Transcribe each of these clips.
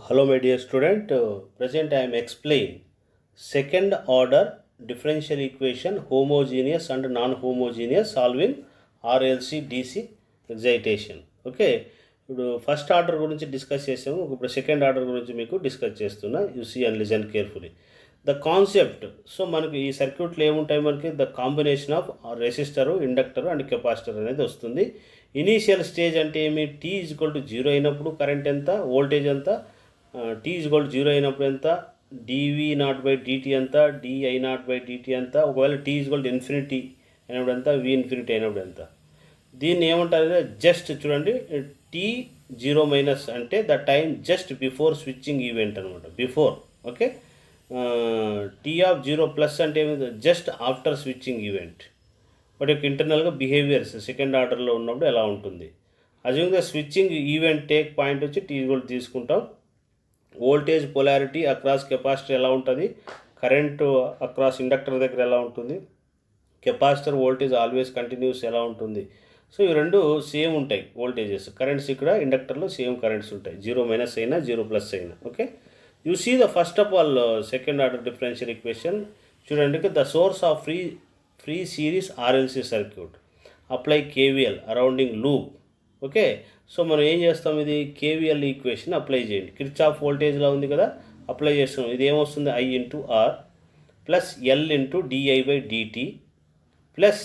Hello my dear student, present I am explain second order differential equation homogeneous and non-homogeneous solving RLC DC excitation. Okay, ఇప్పుడు first order గురించి discuss చేసాము. ఇప్పుడు second order గురించి మీకు discuss చేస్తున్నా. You see and listen carefully the concept. So మనకి ఈ సర్క్యూట్లో ఏముంటాయి, మనకి the combination of resistor, inductor and capacitor అనేది వస్తుంది. ఇనీషియల్ స్టేజ్ అంటే ఏమి, t is equal to zero అయినప్పుడు కరెంట్ ఎంత, వోల్టేజ్ ఎంత, t is equal to zero అయినప్పుడు ఎంత, డివి నాట్ బై డిటీ ఎంత, డిఐ నాట్ బై డిటీ ఎంత, ఒకవేళ t is equal to infinity అయినప్పుడు ఎంత, వి ఇన్ఫినిటీ అయినప్పుడు ఎంత. దీన్ని ఏమంటారు, జస్ట్ చూడండి, టీ జీరో మైనస్ అంటే the time just before switching event అనమాట, before. Okay, T of zero plus అంటే ఏమి, జస్ట్ ఆఫ్టర్ స్విచ్చింగ్ ఈవెంట్. వాటి యొక్క ఇంటర్నల్గా బిహేవియర్స్ సెకండ్ ఆర్డర్లో ఉన్నప్పుడు ఎలా ఉంటుంది. అదేవిధంగా స్విచ్చింగ్ ఈవెంట్ టేక్ పాయింట్ వచ్చి టీ కూడా తీసుకుంటాం. వోల్టేజ్ పొలారిటీ అక్రాస్ కెపాసిటర్ ఎలా ఉంటుంది, కరెంటు అక్రాస్ ఇండక్టర్ దగ్గర ఎలా ఉంటుంది, కెపాసిటర్ వోల్టేజ్ ఆల్వేస్ కంటిన్యూస్ ఎలా ఉంటుంది. సో ఇవి రెండు సేమ్ ఉంటాయి వోల్టేజెస్. కరెంట్స్ ఇక్కడ ఇండక్టర్లో సేమ్ కరెంట్స్ ఉంటాయి, జీరో మైనస్ అయినా జీరో ప్లస్ అయినా. Okay, you see the first of all second order differential equation. చూడండి, the source of free series RLC circuit, apply KVL arounding loop. Okay, so మనం ఏం చేస్తాం, ఇది కేవీఎల్ ఈక్వేషన్ అప్లై చేయండి. Kirchhoff వోల్టేజ్లో ఉంది కదా, అప్లై చేస్తున్నాం. ఇది ఏమొస్తుంది, I into R plus L into di by dt plus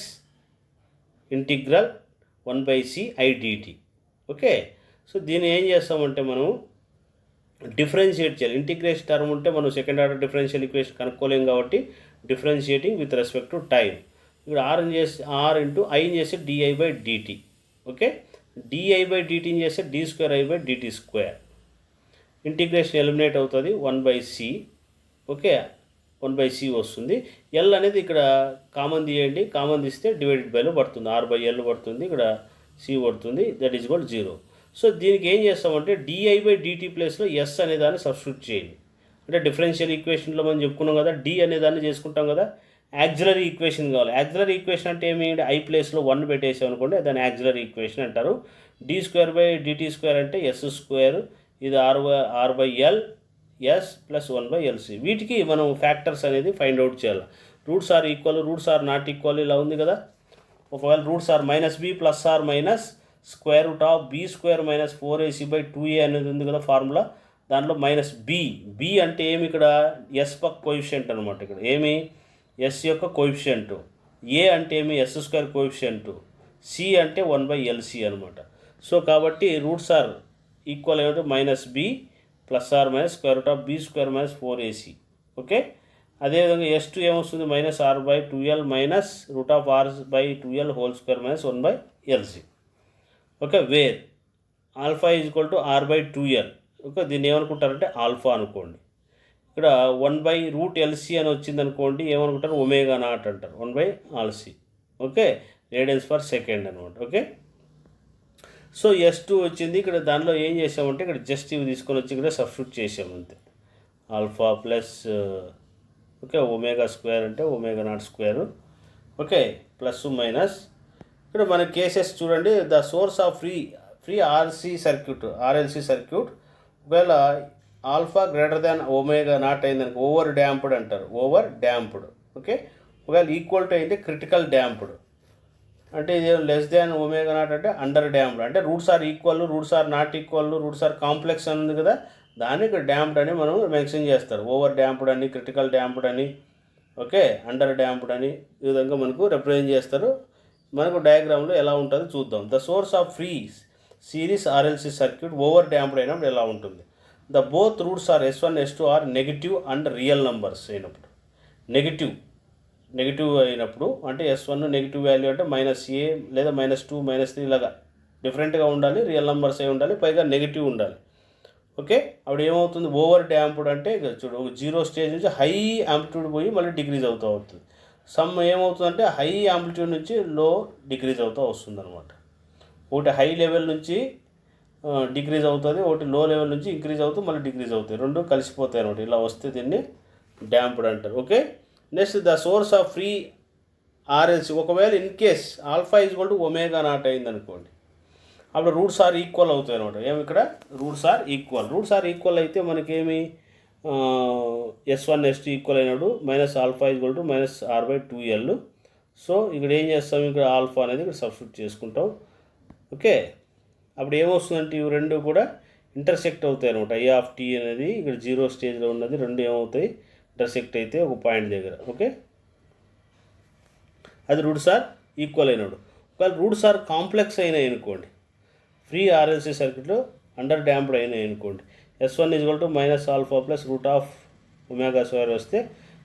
integral 1/c IDT. Okay, so దీన్ని ఏం చేస్తామంటే మనం డిఫరెన్షియేట్ చేయాలి. ఇంటిగ్రేషన్ టర్మ్ ఉంటే మనం సెకండ్ ఆర్డర్ డిఫరెన్షియల్ ఈక్వేషన్ కనుక్కోలేం కాబట్టి differentiating with respect to time. ఇక్కడ ఆర్ ఇంటూ ఐ చేస్తే di by dt. Okay, di by డిటీని చేస్తే d square I by dt square. Integration eliminate అవుతుంది, 1/c. ఓకే, 1/c వస్తుంది. ఎల్ అనేది ఇక్కడ కామన్ తీయండి, కామన్ తీస్తే డివైడెడ్ బైలో పడుతుంది, ఆర్ బై ఎల్ పడుతుంది, ఇక్కడ సి పడుతుంది, దట్ ఈజ్ ఈక్వల్ 0. సో దీనికి ఏం చేస్తామంటే డిఐ బై డిటి ప్లేస్లో ఎస్ అనే దాన్ని సబ్స్టిట్యూట్ చేయండి. అంటే డిఫరెన్షియల్ ఈక్వేషన్లో మనం చెప్పుకున్నాం కదా, డి అనే దాన్ని చేసుకుంటాం కదా. యాక్సిలరీ ఈక్వేషన్ కావాలి. యాక్సిలరీ ఈక్వేషన్ అంటే ఏమి, ఐ ప్లేస్లో 1 పెట్టేసాం అనుకోండి, దాన్ని యాక్సిలరీ ఈక్వేషన్ అంటారు. D square by dt square అంటే ఎస్ స్క్వేర్, ఇది R by L s plus 1/LC. వీటికి మనం ఫ్యాక్టర్స్ అనేది ఫైండ్ అవుట్ చేయాలి. Roots are equal, roots are not equal ఇలా ఉంది కదా. ఒకవేళ roots are -b plus or minus square root of b square minus 4ac by 2a అనేది ఉంది కదా ఫార్ములా, దాంట్లో -b అంటే ఏమి, ఇక్కడ ఎస్ పక్క కోఎఫిషియంట్ అనమాట. ఇక్కడ ఏమి, ఎస్ యొక్క కోఎఫిషియంట్, ఏ అంటే ఏమి, ఎస్ స్క్వేర్ కోఎఫిషియంట్, సి అంటే 1/LC అనమాట. సో కాబట్టి రూట్స్ ఆర్ ఈక్వల్ ఏమంటే -b plus or minus square root of b square minus 4ac. Okay, అదేవిధంగా S2 ఏమొస్తుంది, -r/2l minus root of r/2l whole square minus 1/LC. Okay, where alpha is equal to r/2l. Okay, దీన్ని ఏమనుకుంటారంటే alpha అనుకోండి. ఇక్కడ 1/√LC అని వచ్చింది అనుకోండి, ఏమనుకుంటారు, ఒమేగా నాట్ అంటారు, 1/LC. Okay, radians per second అనమాట. ఓకే, సో S2 వచ్చింది. ఇక్కడ దానిలో ఏం చేసామంటే ఇక్కడ జస్ట్ ఇవి తీసుకొని వచ్చి ఇక్కడ సబ్స్టిట్యూట్ చేసాము అంతే. Alpha plus okay omega square అంటే omega naught square. Okay, plus minus. ఇక్కడ మన కేసెస్ చూడండి, the source of free RLC circuit ఒకవేళ alpha greater than omega naught అయిందనుకో ఓవర్ డ్యాంప్డ్ అంటారు, ఓవర్ డ్యాంప్డ్. ఓకే, ఒకవేళ ఈక్వల్ టు అయితే క్రిటికల్ డ్యాంప్డ్. అంటే ఇది లెస్ దాన్ ఒమేగా నాట్ అంటే అండర్ డ్యాంప్డ్. అంటే roots are equal, roots are not equal, roots are complex అని ఉంది కదా, దాన్ని ఇక్కడ డ్యాంప్డ్ అని మనం మెన్షన్ చేస్తారు. ఓవర్ డ్యాంప్డ్ అని, క్రిటికల్ డ్యాంప్డ్ అని, ఓకే, అండర్ డ్యాంప్డ్ అని, ఈ విధంగా మనకు రిప్రజెంట్ చేస్తారు. మనకు డయాగ్రామ్లో ఎలా ఉంటుందో చూద్దాం. The source of free series RLC circuit over damped అయినప్పుడు ఎలా ఉంటుంది. The both roots are S1 S2 are negative and real numbers అయినప్పుడు. నెగిటివ్ అయినప్పుడు అంటే S1 నెగిటివ్ వాల్యూ అంటే -a లేదా -2 -3 ఇలాగా డిఫరెంట్గా ఉండాలి, రియల్ నెంబర్స్ అయి ఉండాలి, పైగా నెగిటివ్ ఉండాలి. ఓకే, అప్పుడు ఏమవుతుంది, ఓవర్ డ్యాంప్డ్ అంటే చూడు, జీరో స్టేజ్ నుంచి హై యాంప్లిట్యూడ్ పోయి మళ్ళీ డిక్రీజ్ అవుతూ అవుతుంది. సమ్ ఏమవుతుందంటే హై యాంప్లిట్యూడ్ నుంచి లో డిక్రీజ్ అవుతూ వస్తుంది అనమాట. ఒకటి హై లెవెల్ నుంచి డిక్రీజ్ అవుతుంది, ఒకటి లో లెవెల్ నుంచి ఇంక్రీజ్ అవుతూ మళ్ళీ డిక్రీజ్ అవుతాయి, రెండు కలిసిపోతాయి అనమాట. ఇలా వస్తే దీన్ని డ్యాంప్డ్ అంటారు. Okay, next the source of free RLC ఒకవేళ in case alpha is equal to omega naught అయింది అనుకోండి, అప్పుడు రూట్స్ ఆర్ ఈక్వల్ అవుతాయి అనమాట. ఏమి ఇక్కడ రూట్స్ ఆర్ ఈక్వల్ అయితే మనకేమి S1 S2 ఈక్వల్ అయినప్పుడు minus alpha equal to minus R/2L. So ఇక్కడ ఏం చేస్తాం, ఇక్కడ ఆల్ఫా అనేది ఇక్కడ సబ్స్టిట్యూట్ చేసుకుంటాం. ఓకే, అప్పుడు ఏమొస్తుందంటే ఇవి రెండు కూడా ఇంటర్సెక్ట్ అవుతాయి అనమాట. I(t) అనేది ఇక్కడ 0 స్టేజ్లో ఉన్నది, రెండు ఏమవుతాయి ఇంటర్సెక్ట్ అయితే ఒక పాయింట్ దగ్గర. ఓకే, అది రూట్స్ ఆర్ ఈక్వల్ అయినప్పుడు. ఒకవేళ రూట్స్ ఆర్ కాంప్లెక్స్ అయినాయి అనుకోండి, ఫ్రీ RLC సర్క్యూట్లో అండర్ డ్యాంప్డ్ అయినాయి అనుకోండి, S1 = minus alpha plus root of omega square వస్తే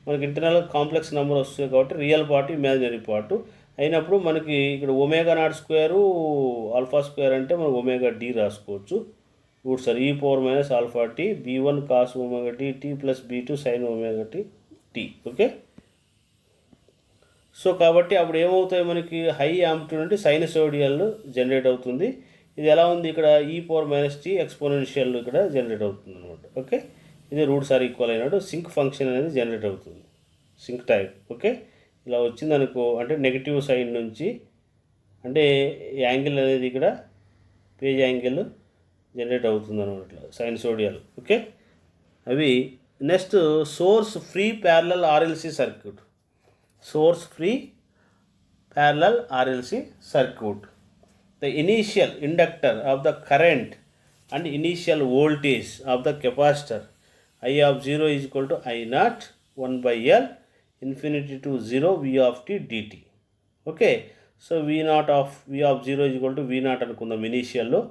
మనకి ఇంటర్నల్ కాంప్లెక్స్ నెంబర్ వస్తుంది కాబట్టి రియల్ పార్ట్ ఇమాజినరీ పార్ట్ అయినప్పుడు మనకి ఇక్కడ ω0² ఆల్ఫా స్క్వేర్ అంటే మనం ω/d రాసుకోవచ్చు. Roots are e⁻ alpha t b1 cos ωt t plus b2 sin ωt t. Okay, so కాబట్టి అప్పుడు ఏమవుతాయి, మనకి హై యాంప్లిట్యూడ్ అంటే సైనసోయిడల్ జనరేట్ అవుతుంది. ఇది ఎలా ఉంది, ఇక్కడ e⁻t ఎక్స్పోనెన్షియల్ ఇక్కడ జనరేట్ అవుతుంది అనమాట. ఓకే, ఇది రూట్స్ ఆర్ ఈక్వల్ అయినట్టు సింక్ ఫంక్షన్ అనేది జనరేట్ అవుతుంది, సింక్ టైప్. ఓకే, ఇలా వచ్చింది అనుకో, అంటే నెగిటివ్ సైడ్ నుంచి అంటే యాంగిల్ అనేది ఇక్కడ పేజ్ యాంగిల్ జనరేట్ అవుతుంది అనమాట, సైనసోయిడల్. ఓకే, అవి next source free parallel RLC circuit. Source free parallel RLC circuit. The initial inductor of the current and initial voltage of the capacitor I of 0 is equal to I0 1/L infinity to 0 V of t dt. Okay, so V of 0 is equal to V0 అనుకుందాం. ఇనీషియల్లో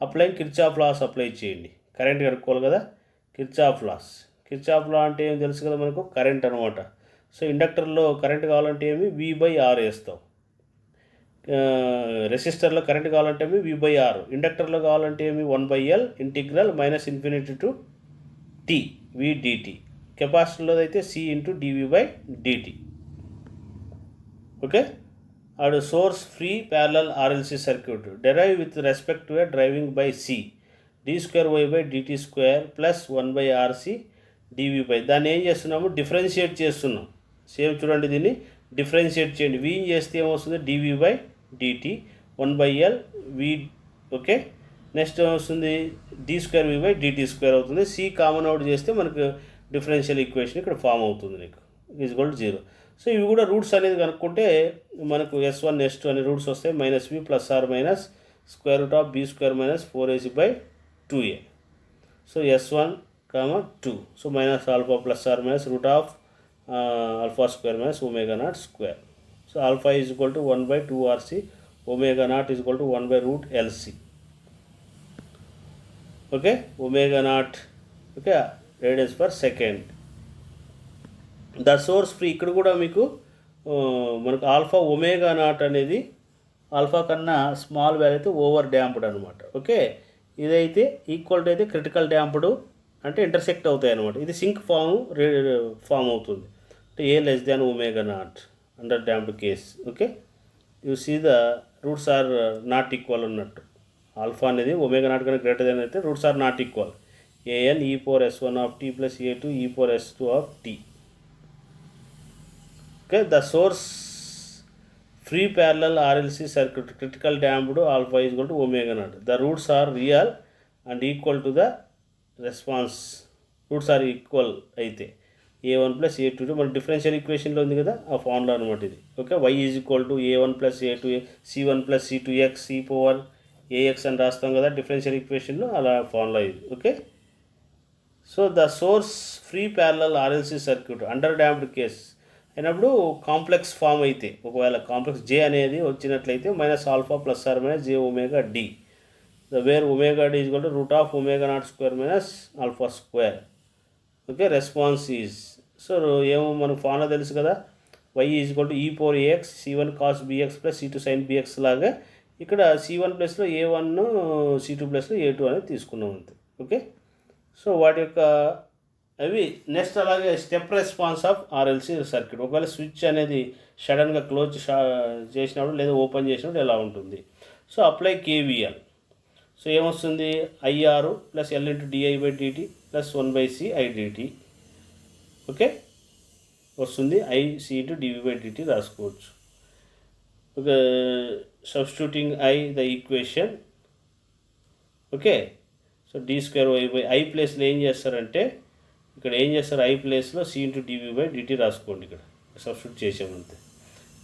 apply Kirchhoff laws apply చేయండి. Current కనుక్కోవాలి కదా, Kirchhoff law అంటే ఏం తెలుసు కదా మనకు, current అనమాట. సో ఇండక్టర్లో కరెంట్ కావాలంటే ఏమి V/R వేస్తాం, రెసిస్టర్లో కరెంట్ కావాలంటే ఏమి V/R, ఇండక్టర్లో కావాలంటే ఏమి 1/L integral minus infinity to t V dt, కెపాసిటర్లో అయితే C × dV/dt. ఓకే, అడు source free parallel RLC circuit derive with respect to a driving by C d2y/dt² plus 1/RC dV/. దాన్ని ఏం చేస్తున్నాము, డిఫరెన్షియేట్ చేస్తున్నాం. సేమ్ చూడండి, దీన్ని డిఫరెన్షియేట్ చేయండి. V చేస్తే ఏమొస్తుంది, dV/dt 1/L V. Okay, next ఏమొస్తుంది, d2V/dt² అవుతుంది. C కామన్ అవుట్ చేస్తే మనకు డిఫరెన్షియల్ ఈక్వేషన్ ఇక్కడ ఫామ్ అవుతుంది నీకు, = 0. సో ఇవి కూడా రూట్స్ అనేది కనుక్కుంటే మనకు S1 S2 అనే రూట్స్ వస్తాయి. -V ± √B² - 4AC/2A. So S1, 2. So minus alpha ± root of alpha square minus ω0². So alpha is equal to 1/2RC, ω0 is equal to 1/√LC. Okay, ω0 okay radians per second. The source free, ఇక్కడ కూడా మీకు మనకు alpha ω0 అనేది alpha కన్నా small value అయితే over damped అనమాట. Okay, ఇదైతే equal to అయితే క్రిటికల్ డ్యాంప్డ్ అంటే ఇంటర్సెక్ట్ అవుతాయి అనమాట. ఇది సింక్ ఫామ్ అవుతుంది అంటే A < ω0 under damped case. Okay, you see the roots are not equal ఉన్నట్టు. ఆల్ఫా అనేది ω0 కన్నా గ్రేటర్ దెన్ అయితే roots are not equal. an e⁻s1 plus a2 e⁻s2. Okay, the source free parallel RLC circuit critical damped alpha is equal to ω0. The roots are real and equal to the response. Roots are equal అయితే a1 + a2 మన differential ఈక్వేషన్లో ఉంది కదా, ఆ formula అనమాట ఇది. Okay, y is equal to a1 + a2 c1 + c2x e⁻ax అని రాస్తాం కదా డిఫరెన్షియల్ ఈక్వేషన్లో, అలా ఫార్ములా ఇది. Okay, so the source free parallel RLC circuit under damped case అయినప్పుడు కాంప్లెక్స్ ఫామ్ అయితే, ఒకవేళ కాంప్లెక్స్ J అనేది వచ్చినట్లయితే -α ± jωd, where ω/d is equal to √ω0² - α². Okay, response is, so ఏమో మనకు ఫార్ములా తెలుసు కదా, y is equal to e⁻ax c1 cos bx + c2 sin bx లాగా ఇక్కడ c1 ప్లస్లో a1 c2 ప్లస్లో a2 అనేది తీసుకున్నాం అంతే. ఓకే, సో వాటి యొక్క అవి నెక్స్ట్ అలాగే step response of RLC circuit. ఒకవేళ స్విచ్ అనేది సడన్గా క్లోజ్ చేసినప్పుడు లేదా ఓపెన్ చేసినప్పుడు ఎలా ఉంటుంది. So apply KVL. సో ఏమొస్తుంది, IR + L × dI/dt + 1/C I/dt. Okay, వస్తుంది IC × dV/dt రాసుకోవచ్చు. Okay, substituting I the equation okay. So d square y by i ప్లేస్లో ఏం చేస్తారంటే ఇక్కడ ఏం చేస్తారు, ఐ ప్లేస్లో C into dv by dt రాసుకోండి, ఇక్కడ సబ్స్టిట్యూట్ చేసామంతే.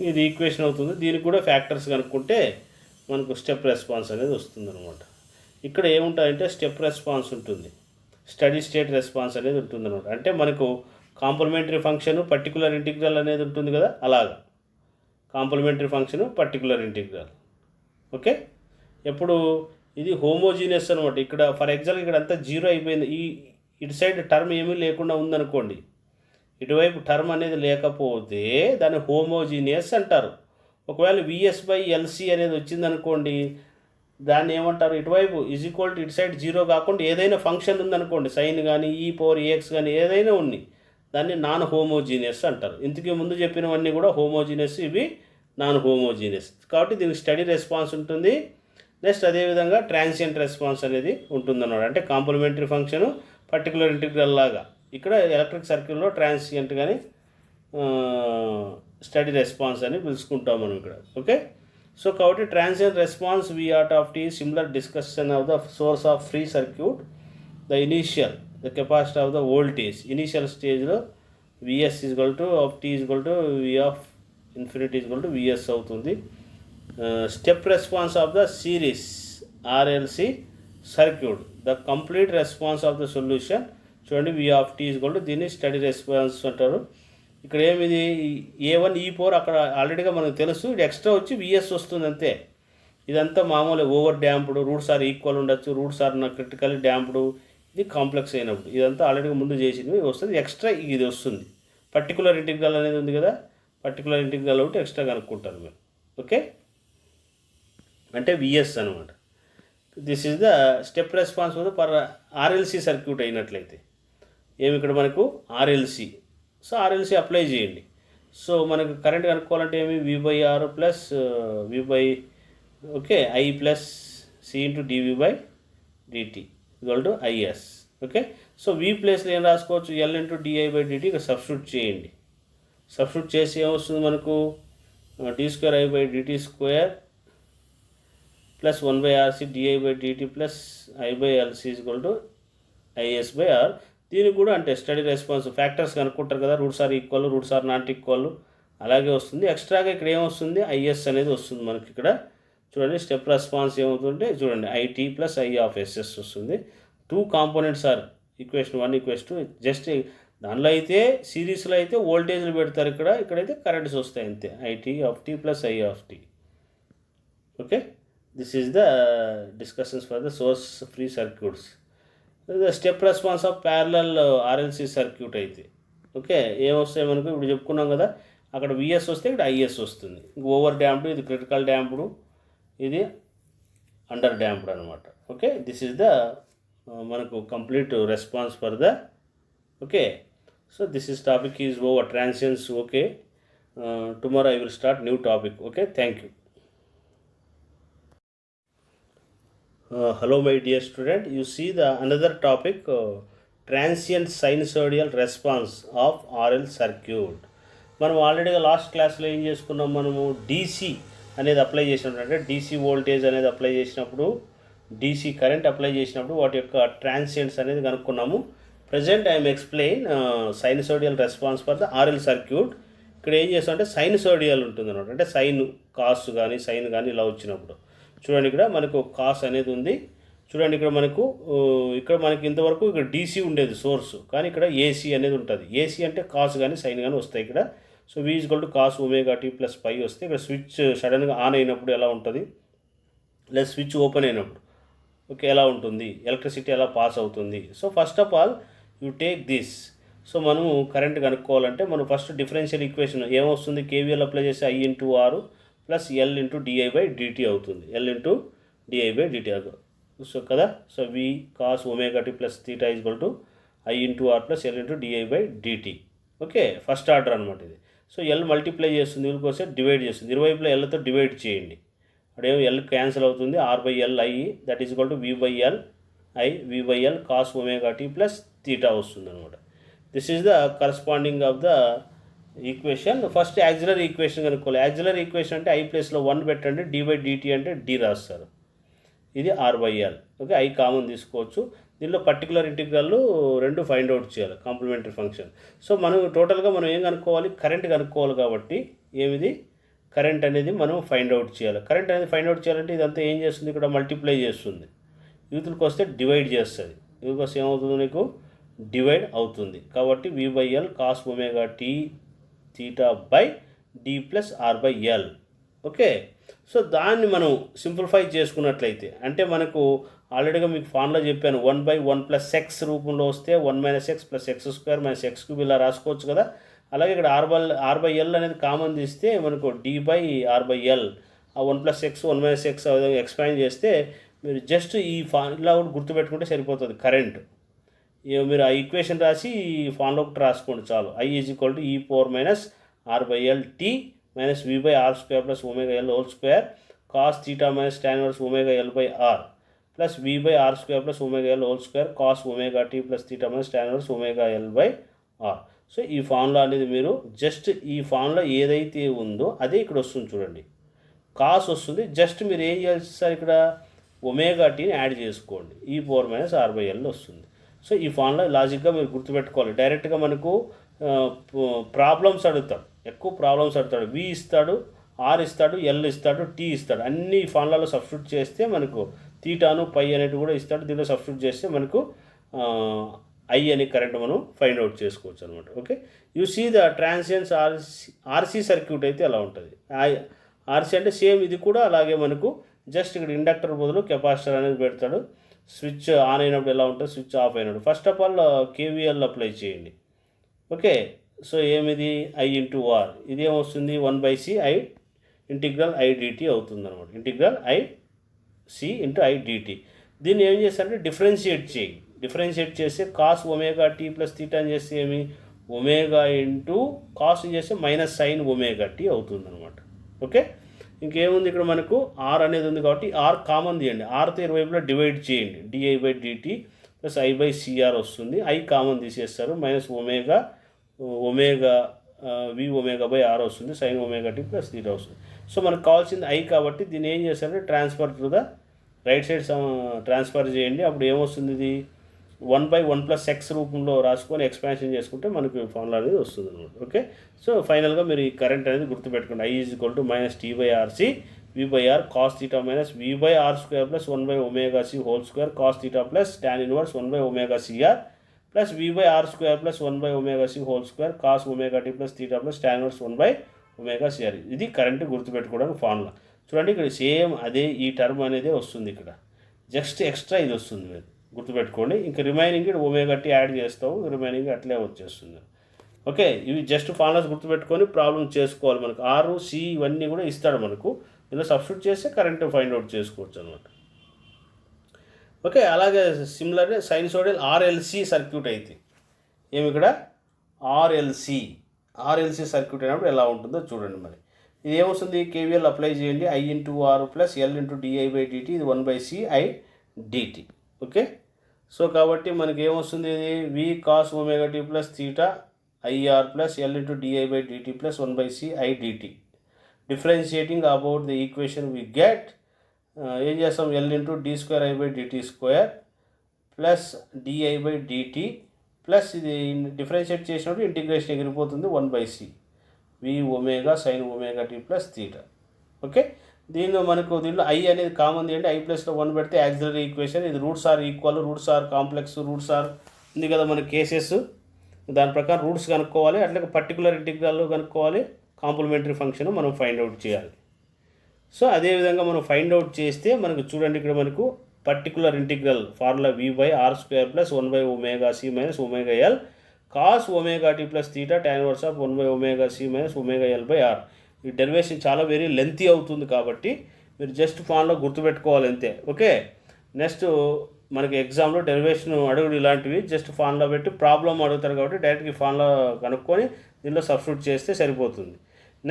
ఇది ఈక్వేషన్ అవుతుంది. దీనికి కూడా ఫ్యాక్టర్స్ కనుక్కుంటే మనకు స్టెప్ రెస్పాన్స్ అనేది వస్తుంది అనమాట. ఇక్కడ ఏముంటాయంటే స్టెప్ రెస్పాన్స్ ఉంటుంది, స్టడీ స్టేట్ రెస్పాన్స్ అనేది ఉంటుంది అనమాట. అంటే మనకు కాంప్లిమెంటరీ ఫంక్షన్ పర్టికులర్ ఇంటిగ్రల్ అనేది ఉంటుంది కదా, అలాగా complementary function particular integral. Okay. ఎప్పుడు ఇది హోమోజీనియస్ అనమాట. ఇక్కడ ఫర్ ఎగ్జాంపుల్ ఇక్కడ అంతా జీరో అయిపోయింది, ఇటు సైడ్ టర్మ్ ఏమీ లేకుండా ఉందనుకోండి, ఇటువైపు టర్మ్ అనేది లేకపోతే దాన్ని హోమోజీనియస్ అంటారు. ఒకవేళ విఎస్ బై ఎల్సి అనేది వచ్చిందనుకోండి, దాన్ని ఏమంటారు, ఇటువైపు ఈజ్ ఈక్వల్ టు ఇటు సైడ్ జీరో కాకుండా ఏదైనా ఫంక్షన్ ఉందనుకోండి, సైన్ కానీ ఈ పవర్ ఏఎక్స్ కానీ ఏదైనా ఉంది, దాన్ని నాన్ హోమోజీనియస్ అంటారు. ఇంతకీ ముందు చెప్పినవన్నీ కూడా హోమోజీనియస్, ఇవి నాన్ హోమోజీనియస్. కాబట్టి దీనికి స్టడీ రెస్పాన్స్ ఉంటుంది. నెక్స్ట్ అదేవిధంగా ట్రాన్సియంట్ రెస్పాన్స్ అనేది ఉంటుందన్నమాట. అంటే కాంప్లిమెంటరీ ఫంక్షను పర్టికులర్ ఇంటిగ్రల్ లాగా ఇక్కడ ఎలక్ట్రిక్ సర్క్యూట్లో ట్రాన్సియంట్ కానీ స్టడీ రెస్పాన్స్ అని పిలుచుకుంటాం మనం ఇక్కడ. ఓకే. సో కాబట్టి transient response V at of T similar discussion of the source of free circuit, the initial the capacity of the voltage initial స్టేజ్లో VS equal to of T equal to V of infinity equal to VS అవుతుంది. Step response of the series RLC circuit, the complete response of the solution చూడండి, V of T equal to దీన్ని study response అంటారు. ఇక్కడ ఏమిది A1 E4 అక్కడ ఆల్రెడీగా మనకు తెలుసు, ఇది ఎక్స్ట్రా వచ్చి విఎస్ వస్తుంది అంతే. ఇదంతా మామూలు over damped, roots are equal ఉండొచ్చు, రూట్స్ ఆర్ క్రిటికల్ డ్యాంప్డ్, ఇది కాంప్లెక్స్ అయినప్పుడు ఇదంతా ఆల్రెడీగా ముందు చేసినవి వస్తుంది, ఎక్స్ట్రా ఇది వస్తుంది. పర్టికులర్ ఇంటిగ్రల్ అనేది ఉంది కదా, పర్టికులర్ ఇంటిగ్రల్ ఒకటి ఎక్స్ట్రా కనుక్కుంటారు మీరు. ఓకే. అంటే విఎస్ అనమాట. This is the step response per RLC circuit అయినట్లయితే ఏమి ఇక్కడ మనకు ఆర్ఎల్సి. సో ఆర్ఎల్సి అప్లై చేయండి. సో మనకు కరెంట్ కనుక్కోవాలంటే ఏమి V by R plus V by okay I plus C into dv by dt equal to IS. Okay. So V ప్లేస్లో ఏం రాసుకోవచ్చు, L into di by dt ఇక్కడ substitute చేయండి. Substitute చేసి ఏమొస్తుంది మనకు d square I by dt square plus 1/RC di by dt plus i by LC equal to IS by R. దీనికి కూడా అంటే స్టడీ రెస్పాన్స్ ఫ్యాక్టర్స్ కనుక్కుంటారు కదా, roots are equal, roots are not equal, అలాగే వస్తుంది. ఎక్స్ట్రాగా ఇక్కడ ఏమొస్తుంది, ఐఎస్ అనేది వస్తుంది మనకి ఇక్కడ. చూడండి స్టెప్ రెస్పాన్స్ ఏమవుతుంటే చూడండి IT plus i of SS వస్తుంది. 2 components are equation 1 equation 2. Just దానిలో అయితే సిరీస్లో అయితే వోల్టేజ్లు పెడతారు, ఇక్కడైతే కరెంట్స్ వస్తాయి అంతే, IT of t plus i of t. Okay. This is the discussions for the source free circuits. The step response of parallel RLC circuit అయితే ఓకే ఏమొస్తాయి మనకు ఇప్పుడు చెప్పుకున్నాం కదా, అక్కడ విఎస్ వస్తే ఇక్కడ ఐఎస్ వస్తుంది. ఓవర్ డ్యాంప్డ్, ఇది క్రిటికల్ డ్యాంప్డ్, ఇది అండర్ డ్యాంప్డ్ అనమాట. ఓకే. దిస్ ఈజ్ ద మనకు complete response for the okay. So this is topic is over transients. Okay. Tomorrow I will start new topic. Okay. Thank you. Hello my dear student, you see the another topic transient sinusoidal response of RL circuit. మనం ఆల్రెడీగా last క్లాస్లో ఏం చేసుకున్నాం, మనము DC అనేది apply చేసినప్పుడు, అంటే DC voltage అనేది apply చేసినప్పుడు, డీసీ కరెంట్ అప్లై చేసినప్పుడు వాటి యొక్క ట్రాన్సియంట్స్ అనేది కనుక్కున్నాము. Present I'm explain sinusoidal response for the RL circuit. ఇక్కడ ఏం చేస్తామంటే సైనుసోడియల్ ఉంటుంది అనమాట, అంటే సైన్ కాస్ కానీ సైన్ కానీ ఇలా వచ్చినప్పుడు చూడండి ఇక్కడ మనకు కాస్ అనేది ఉంది. చూడండి ఇక్కడ మనకి ఇంతవరకు ఇక్కడ డీసీ ఉండేది సోర్సు, కానీ ఇక్కడ ఏసీ అనేది ఉంటుంది. ఏసీ అంటే కాస్ కానీ సైన్ కానీ వస్తాయి ఇక్కడ. So V is equal to cos omega tea plus pi వస్తే ఇక్కడ స్విచ్ సడన్గా ఆన్ అయినప్పుడు ఎలా ఉంటుంది, లేదా స్విచ్ ఓపెన్ అయినప్పుడు ఓకే ఎలా ఉంటుంది, ఎలక్ట్రిసిటీ ఎలా పాస్ అవుతుంది. So first of all you take this. So మనము కరెంట్ కనుక్కోవాలంటే మనం ఫస్ట్ డిఫరెన్షియల్ ఈక్వేషన్ ఏమొస్తుంది, కేవీఎల్ అప్లై చేస్తే I into R plus L into di by dt అవుతుంది, L into di by dt అవుతుంది. సో కదా, so V cos omega tea plus theta is equal to I into R plus L into di by dt. Okay. First order అనమాట ఇది. So L multiply చేస్తుంది, వీళ్ళకోసం divide చేస్తుంది, ఇరువైపులో ఎల్తో divide చేయండి, అదేమో L cancel అవుతుంది, R by L i that is equal to V by L i V by L cos omega tea plus theta వస్తుంది అనమాట. This is the corresponding of the equation. First auxiliary equation కనుక్కోవాలి. Auxiliary equation అంటే i ప్లేస్లో 1 పెట్టండి, d by dt అంటే d రాస్తారు. ఇది r/l. ఓకే, i కామన్ తీసుకోవచ్చు. దీనిలో పర్టికులర్ ఇంటిగ్రల్ రెండు ఫైండ్ అవుట్ చేయాలి, కాంప్లిమెంటరీ ఫంక్షన్. సో మనం టోటల్గా మనం ఏం కనుక్కోవాలి, కరెంట్ కనుక్కోవాలి. కాబట్టి ఏమిది కరెంట్ అనేది మనం ఫైండ్ అవుట్ చేయాలి. కరెంట్ అనేది ఫైండ్ అవుట్ చేయాలంటే ఇదంతా ఏం చేస్తుంది, ఇక్కడ మల్టిప్లై చేస్తుంది. యూత్లకు వస్తే డివైడ్ చేస్తుంది. యూత్కి వస్తే ఏమవుతుంది, నీకు డివైడ్ అవుతుంది. కాబట్టి v/l cos omega t θ by d plus r/l. Okay, so దాన్ని మనం సింప్లిఫై చేసుకున్నట్లయితే, అంటే మనకు ఆల్రెడీగా మీకు ఫార్ములా చెప్పాను, 1/1 + x రూపంలో వస్తే 1 - x + x² - x³ ఇలా రాసుకోవచ్చు కదా. అలాగే ఇక్కడ r/l అనేది కామన్ తీస్తే మనకు d/r/l, ఆ 1 + x 1 - x ఎక్స్పాండ్ చేస్తే మీరు జస్ట్ ఈ ఫార్ములా కూడా గుర్తుపెట్టుకుంటే సరిపోతుంది. కరెంట్ మీరు ఆ ఈక్వేషన్ రాసి ఈ ఫార్ములా ఒకటి రాసుకోండి చాలు. I = e⁻ r/l t - v/r² + ωl² cos θ - tan 1 ωl/r plus v/r² + ωl² cos ωt plus θ - tan 1 ωl/r. So ఈ ఫార్ములా అనేది మీరు జస్ట్ ఈ ఫార్ములా ఏదైతే ఉందో అదే ఇక్కడ వస్తుంది చూడండి, కాస్ వస్తుంది. జస్ట్ మీరు ఏం చేస్తారు, ఇక్కడ ఒమేగాటీని యాడ్ చేసుకోండి, e⁻ r/l వస్తుంది. సో ఈ ఫార్ములా లాజిక్గా మీరు గుర్తుపెట్టుకోవాలి. డైరెక్ట్గా మనకు ప్రాబ్లమ్స్ అడుగుతాడు, ఎక్కువ ప్రాబ్లమ్స్ అడుగుతాడు. v ఇస్తాడు, r ఇస్తాడు, l ఇస్తాడు, t ఇస్తాడు. అన్ని ఫార్ములాలో సబ్స్టిట్యూట్ చేస్తే మనకు తీటాను పై అనేది కూడా ఇస్తాడు. దీనిలో సబ్స్టిట్యూట్ చేస్తే మనకు I అనే కరెంట్ మనం ఫైండ్ అవుట్ చేసుకోవచ్చు అనమాట. Okay, you see the transients RC circuit అయితే అలా ఉంటుంది. ఆర్సీ అంటే సేమ్ ఇది కూడా అలాగే మనకు జస్ట్ ఇక్కడ ఇండక్టర్ బదులు కెపాసిటర్ అనేది పెడతాడు. స్విచ్ ఆన్ అయినప్పుడు ఎలా ఉంటుంది, స్విచ్ ఆఫ్ అయినప్పుడు. First of all KVL apply చేయండి. ఓకే, సో ఏమిది I × R, ఇది ఏమొస్తుంది 1/c I integral I dt అవుతుంది అనమాట. Integral IC × I dt. దీన్ని ఏం చేస్తారంటే డిఫరెన్షియేట్ చేయి. డిఫరెన్షియేట్ చేస్తే cos omega t plus theta అని చేస్తే ఏమి ఒమేగా ఇంటూ కాస్ చేస్తే మైనస్ సైన్ ఒమేగా t అవుతుంది అనమాట. ఓకే, ఇంకేముంది ఇక్కడ మనకు r అనేది ఉంది కాబట్టి r కామన్ తీయండి. rతో ఇరువైపులా డివైడ్ చేయండి, di/dt ప్లస్ I/CR వస్తుంది. I కామన్ తీసేస్తారు, మైనస్ ఒమేగా v/r వస్తుంది, సైన్ ωt ప్లస్ తీటా వస్తుంది. సో మనకు కావాల్సింది I కాబట్టి దీన్ని ఏం చేస్తారంటే transfer to the right side transfer చేయండి. అప్పుడు ఏమొస్తుంది, ఇది 1/1 + x రూపంలో రాసుకొని ఎక్స్పాన్షన్ చేసుకుంటే మనకు ఫార్ములా అనేది వస్తుంది అనమాట. ఓకే, సో ఫైనల్గా మీరు ఈ కరెంట్ అనేది గుర్తుపెట్టుకోండి. I = -t/RC v/r cos θ - v/r² + 1/ωc² cos θ plus tan 1 1/ωcr plus v/r² + 1/ωc² cos ωt plus θ plus tan 1 1/ωcr. ఇది కరెంట్ గుర్తుపెట్టుకోవడానికి ఫార్ములా. చూడండి ఇక్కడ సేమ్ అదే ఈ టర్మ్ అనేది వస్తుంది, ఇక్కడ జస్ట్ ఎక్స్ట్రా ఇది వస్తుంది, మీరు గుర్తుపెట్టుకోండి. ఇంకా రిమైనింగ్ ωt యాడ్ చేస్తావు, రిమైనింగ్ అట్లే వచ్చేస్తుంది. ఓకే, ఇవి జస్ట్ ఫార్ములాస్ గుర్తుపెట్టుకొని ప్రాబ్లం చేసుకోవాలి. మనకు R, C ఇవన్నీ కూడా ఇస్తాడు మనకు, ఇలా సబ్స్టిట్యూట్ చేస్తే కరెంట్ ఫైండ్ అవుట్ చేసుకోవచ్చు అనమాట. ఓకే, అలాగే సిమిలర్గా సైన్సోయిడల్ RLC సర్క్యూట్ అయితే ఏమి ఇక్కడ RLC సర్క్యూట్ అయినప్పుడు ఎలా ఉంటుందో చూడండి. మరి ఇది ఏమొస్తుంది, KVL అప్లై చేయండి. I × R plus L × di/dt, ఇది 1/c I dt. Okay, so కాబట్టి మనకి ఏమొస్తుంది, ఇది v cos ωt plus theta IR plus L × di/dt plus 1/c I dt. Differentiating about the equation we get ఏం చేస్తాం, L × d²I/dt² plus di/dt plus ఇది differentiate చేసినప్పుడు integration ఎగిరిపోతుంది 1/c v sin ωt plus theta. Okay, దీనిలో మనకు దీనిలో I అనేది common తీయండి. I ప్లస్లో 1 పెడితే యాక్సిలరీ ఈక్వేషన్. ఇది roots are equal, roots are complex, roots are ఉంది కదా మన కేసెస్, దాని ప్రకారం రూట్స్ కనుక్కోవాలి. అట్లా పర్టికులర్ ఇంటిగ్రల్లో కనుక్కోవాలి. కాంప్లిమెంటరీ ఫంక్షన్ మనం ఫైండ్ అవుట్ చేయాలి. సో అదేవిధంగా మనం ఫైండ్ అవుట్ చేస్తే మనకు చూడండి, ఇక్కడ మనకు particular integral formula v/r² + 1/ωc - ωl cos ωt plus θ tan 1 1/ωc - ωl/r. ఈ డెరివేషన్ చాలా వెరీ లెంతీ అవుతుంది కాబట్టి మీరు జస్ట్ ఫార్ములా గుర్తుపెట్టుకోవాలి అంతే. ఓకే, నెక్స్ట్ మనకి ఎగ్జామ్లో డెరివేషన్ అడుగుడు ఇలాంటివి జస్ట్ ఫార్ములా పెట్టి ప్రాబ్లం అడుగుతారు కాబట్టి డైరెక్ట్గా ఫార్ములా కనుక్కొని దీనిలో సబ్స్టిట్యూట్ చేస్తే సరిపోతుంది.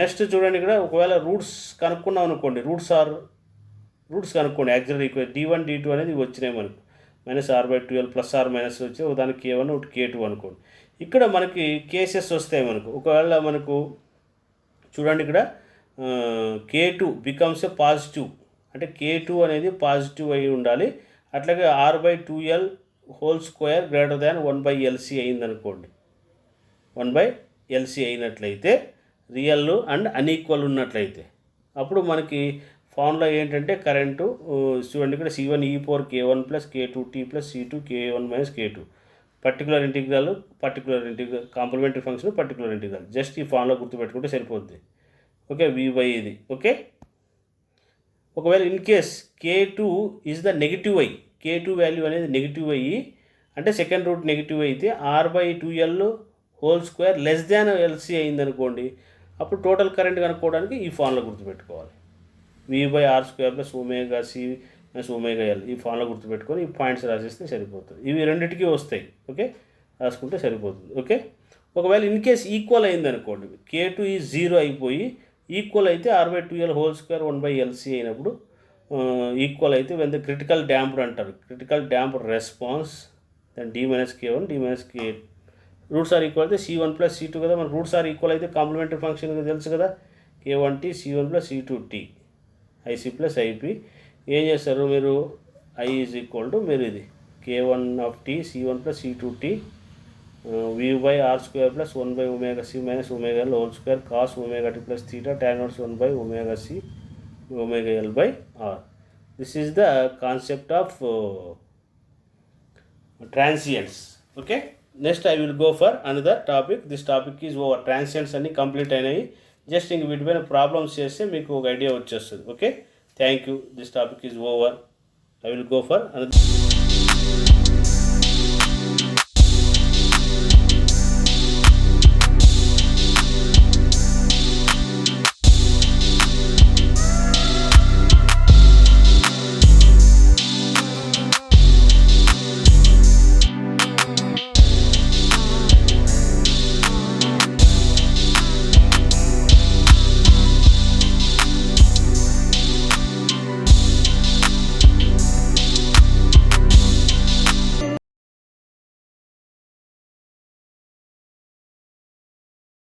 నెక్స్ట్ చూడండి, ఇక్కడ ఒకవేళ రూట్స్ కనుక్కున్నాం అనుకోండి, రూట్స్ కనుక్కోండి. యాక్సిలరీ ఈక్వేషన్ d1 d2 అనేది వచ్చినాయి మనకు, -r/12 ప్లస్ ఆర్ మైనస్ వచ్చి దానికి k1 ఒకటి k2 అనుకోండి. ఇక్కడ మనకి కేసెస్ వస్తాయి మనకు. ఒకవేళ మనకు చూడండి ఇక్కడ k2 బికమ్స్ ఏ పాజిటివ్ అంటే K2 అనేది పాజిటివ్ అయి ఉండాలి. అట్లాగే R/2L whole square greater than 1/LC అయిందనుకోండి, 1/LC అయినట్లయితే రియల్ అండ్ అన్ఈక్వల్ ఉన్నట్లయితే అప్పుడు మనకి ఫార్ములా ఏంటంటే కరెంటు చూడండి ఇక్కడ C1 e⁴k1 + k2t + C2 k1 - k2 particular integral complementary function particular integral. Just ఈ ఫార్ములా గుర్తుపెట్టుకుంటే సరిపోద్ది. ఓకే, V ఇది. ఓకే, ఒకవేళ in case K2 is the negative అయ్యి, K2 వాల్యూ అనేది నెగిటివ్ అయ్యి అంటే సెకండ్ రూట్ నెగిటివ్ అయితే R/2L whole square less than LC అయిందనుకోండి, అప్పుడు టోటల్ కరెంట్ కనుక్కోవడానికి ఈ ఫార్ములా గుర్తుపెట్టుకోవాలి. V/R² + ωc - ωL ఈ ఫార్ములా గుర్తుపెట్టుకొని ఈ పాయింట్స్ రాసేస్తే సరిపోతుంది. ఇవి రెండింటికి వస్తాయి. ఓకే, రాసుకుంటే సరిపోతుంది. ఓకే, ఒకవేళ ఇన్ కేస్ ఈక్వల్ అయిందనుకోండి, K2 ఈజ్ 0 అయిపోయి ఈక్వల్ అయితే R/2L హోల్ స్క్వేర్ 1/LC అయినప్పుడు ఈక్వల్ అయితే వెన్ ద క్రిటికల్ డ్యాంప్డ్ అంటారు. Critical damped response then D - K1 D - K roots are equal అయితే C1 + C2 కదా. మన రూట్స్ ఆర్ ఈక్వల్ అయితే కాంప్లిమెంటరీ ఫంక్షన్ తెలుసు కదా, K1t C1 + C2t IC + IP. ఏం చేస్తారు మీరు, I = మీరు ఇది K1t C1 + C2t V/R² + 1/ωc - ωL whole square cos ωt + θ tan 1/ωc ωL/R. This is the concept of transients. Okay, next I will go for another topic. This topic is over. Transients అన్ని complete అయినాయి. Just ఇంక వీటిపైన problems చేస్తే మీకు ఒక idea వచ్చేస్తుంది. Okay, thank you. This topic is over. I will go for another.